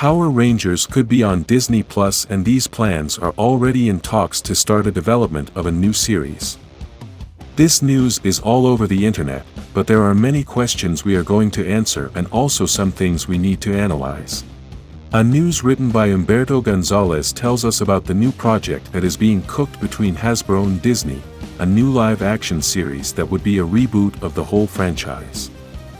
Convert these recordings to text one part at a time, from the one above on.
Power Rangers could be on Disney Plus, and these plans are already in talks to start a development of a new series. This news is all over the internet, but there are many questions we are going to answer and also some things we need to analyze. A news written by Humberto Gonzalez tells us about the new project that is being cooked between Hasbro and Disney, a new live-action series that would be a reboot of the whole franchise.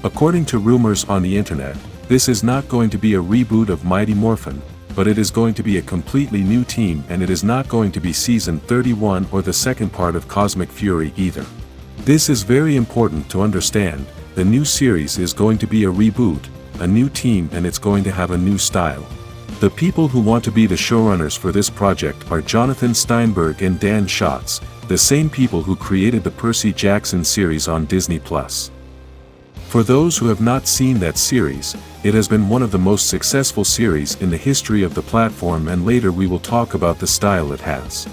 According to rumors on the internet, this is not going to be a reboot of Mighty Morphin, but it is going to be a completely new team, and it is not going to be season 31 or the second part of Cosmic Fury either. This is very important to understand. The new series is going to be a reboot, a new team, and it's going to have a new style. The people who want to be the showrunners for this project are Jonathan Steinberg and Dan Schatz, the same people who created the Percy Jackson series on Disney+. For those who have not seen that series, it has been one of the most successful series in the history of the platform, and later we will talk about the style it has.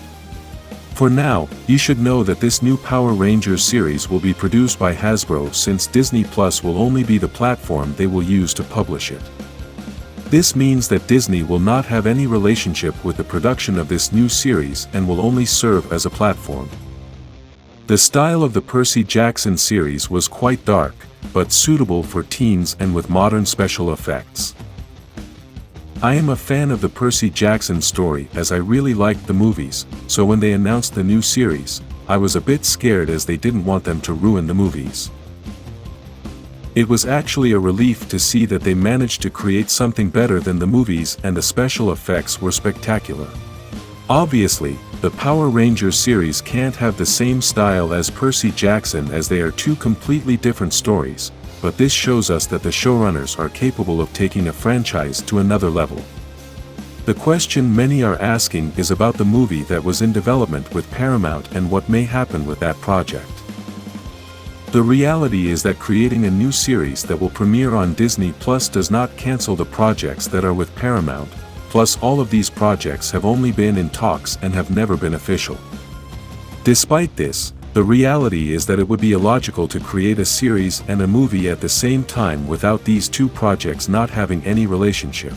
For now, you should know that this new Power Rangers series will be produced by Hasbro, since Disney Plus will only be the platform they will use to publish it. This means that Disney will not have any relationship with the production of this new series and will only serve as a platform. The style of the Percy Jackson series was quite dark, but suitable for teens and with modern special effects. I am a fan of the Percy Jackson story, as I really liked the movies, so when they announced the new series, I was a bit scared as they didn't want them to ruin the movies. It was actually a relief to see that they managed to create something better than the movies, and the special effects were spectacular. Obviously, the Power Rangers series can't have the same style as Percy Jackson, as they are two completely different stories, but this shows us that the showrunners are capable of taking a franchise to another level. The question many are asking is about the movie that was in development with Paramount and what may happen with that project. The reality is that creating a new series that will premiere on Disney Plus does not cancel the projects that are with Paramount. Plus, all of these projects have only been in talks and have never been official. Despite this, the reality is that it would be illogical to create a series and a movie at the same time without these two projects not having any relationship.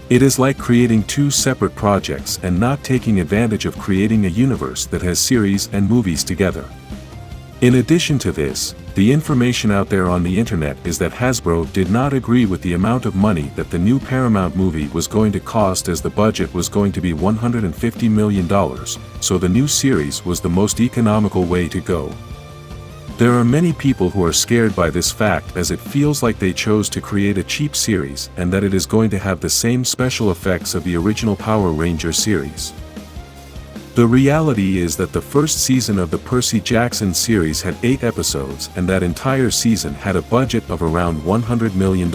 It is like creating two separate projects and not taking advantage of creating a universe that has series and movies together. In addition to this, the information out there on the internet is that Hasbro did not agree with the amount of money that the new Paramount movie was going to cost, as the budget was going to be $150 million, so the new series was the most economical way to go. There are many people who are scared by this fact, as it feels like they chose to create a cheap series and that it is going to have the same special effects of the original Power Rangers series. The reality is that the first season of the Percy Jackson series had 8 episodes, and that entire season had a budget of around $100 million.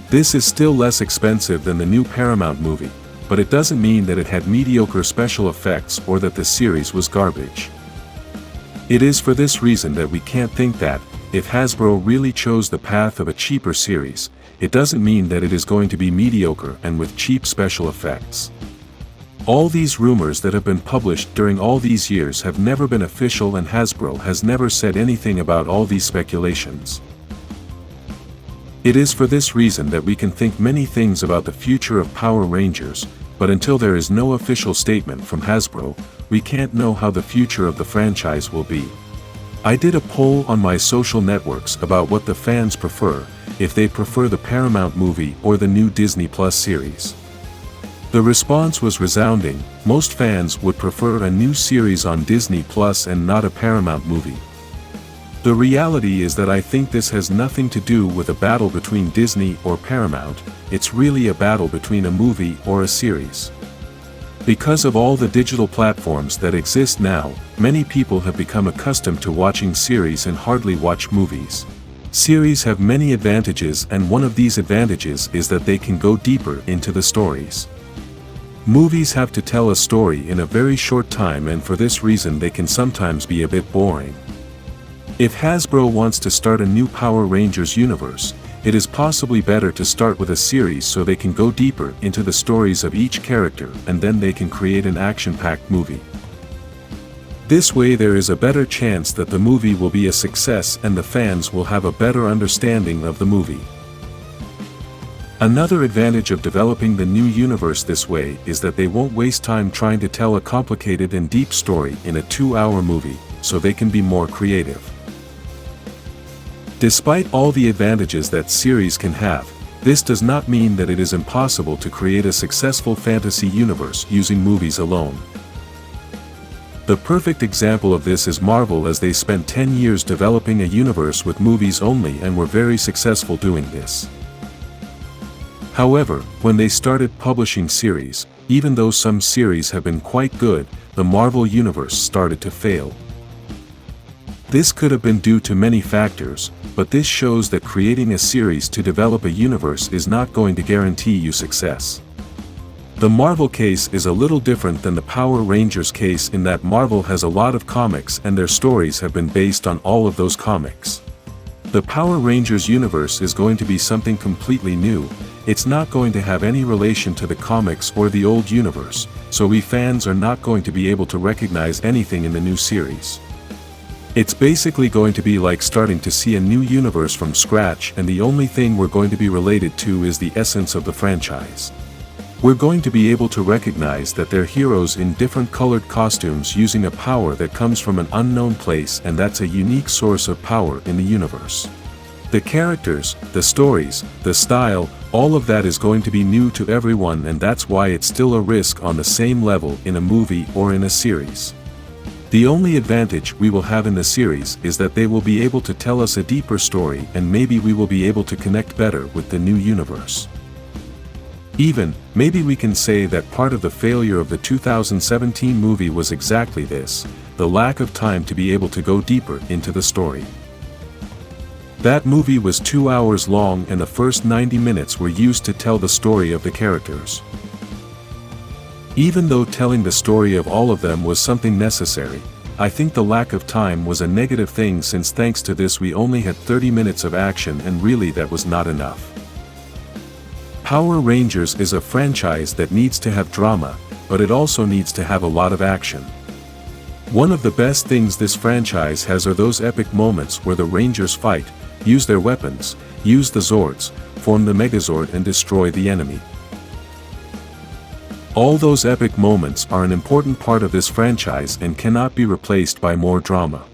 This is still less expensive than the new Paramount movie, but it doesn't mean that it had mediocre special effects or that the series was garbage. It is for this reason that we can't think that, if Hasbro really chose the path of a cheaper series, it doesn't mean that it is going to be mediocre and with cheap special effects. All these rumors that have been published during all these years have never been official, and Hasbro has never said anything about all these speculations. It is for this reason that we can think many things about the future of Power Rangers, but until there is no official statement from Hasbro, we can't know how the future of the franchise will be. I did a poll on my social networks about what the fans prefer, if they prefer the Paramount movie or the new Disney Plus series. The response was resounding. Most fans would prefer a new series on Disney Plus and not a Paramount movie. The reality is that I think this has nothing to do with a battle between Disney or Paramount, it's really a battle between a movie or a series. Because of all the digital platforms that exist now, many people have become accustomed to watching series and hardly watch movies. Series have many advantages, and one of these advantages is that they can go deeper into the stories. Movies have to tell a story in a very short time, and for this reason they can sometimes be a bit boring. If Hasbro wants to start a new Power Rangers universe, it is possibly better to start with a series so they can go deeper into the stories of each character, and then they can create an action-packed movie. This way there is a better chance that the movie will be a success and the fans will have a better understanding of the movie. Another advantage of developing the new universe this way is that they won't waste time trying to tell a complicated and deep story in a 2-hour movie, so they can be more creative. Despite all the advantages that series can have, this does not mean that it is impossible to create a successful fantasy universe using movies alone. The perfect example of this is Marvel, as they spent 10 years developing a universe with movies only and were very successful doing this. However, when they started publishing series, even though some series have been quite good, the Marvel universe started to fail. This could have been due to many factors, but this shows that creating a series to develop a universe is not going to guarantee you success. The Marvel case is a little different than the Power Rangers case in that Marvel has a lot of comics and their stories have been based on all of those comics. The Power Rangers universe is going to be something completely new. It's not going to have any relation to the comics or the old universe, so we fans are not going to be able to recognize anything in the new series. It's basically going to be like starting to see a new universe from scratch, and the only thing we're going to be related to is the essence of the franchise. We're going to be able to recognize that they're heroes in different colored costumes using a power that comes from an unknown place, and that's a unique source of power in the universe. The characters, the stories, the style, all of that is going to be new to everyone, and that's why it's still a risk on the same level in a movie or in a series. The only advantage we will have in the series is that they will be able to tell us a deeper story, and maybe we will be able to connect better with the new universe. Maybe we can say that part of the failure of the 2017 movie was exactly this, the lack of time to be able to go deeper into the story. That movie was 2 hours long, and the first 90 minutes were used to tell the story of the characters. Even though telling the story of all of them was something necessary, I think the lack of time was a negative thing, since thanks to this we only had 30 minutes of action, and really that was not enough. Power Rangers is a franchise that needs to have drama, but it also needs to have a lot of action. One of the best things this franchise has are those epic moments where the Rangers fight, use their weapons, use the Zords, form the Megazord and destroy the enemy. All those epic moments are an important part of this franchise and cannot be replaced by more drama.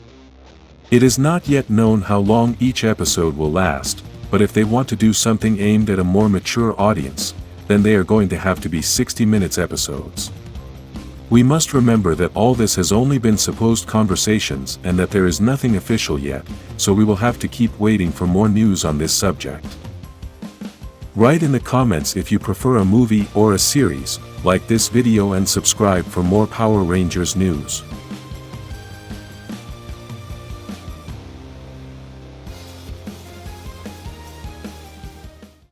It is not yet known how long each episode will last, but if they want to do something aimed at a more mature audience, then they are going to have to be 60 minutes episodes. We must remember that all this has only been supposed conversations and that there is nothing official yet, so we will have to keep waiting for more news on this subject. Write in the comments if you prefer a movie or a series, like this video and subscribe for more Power Rangers news.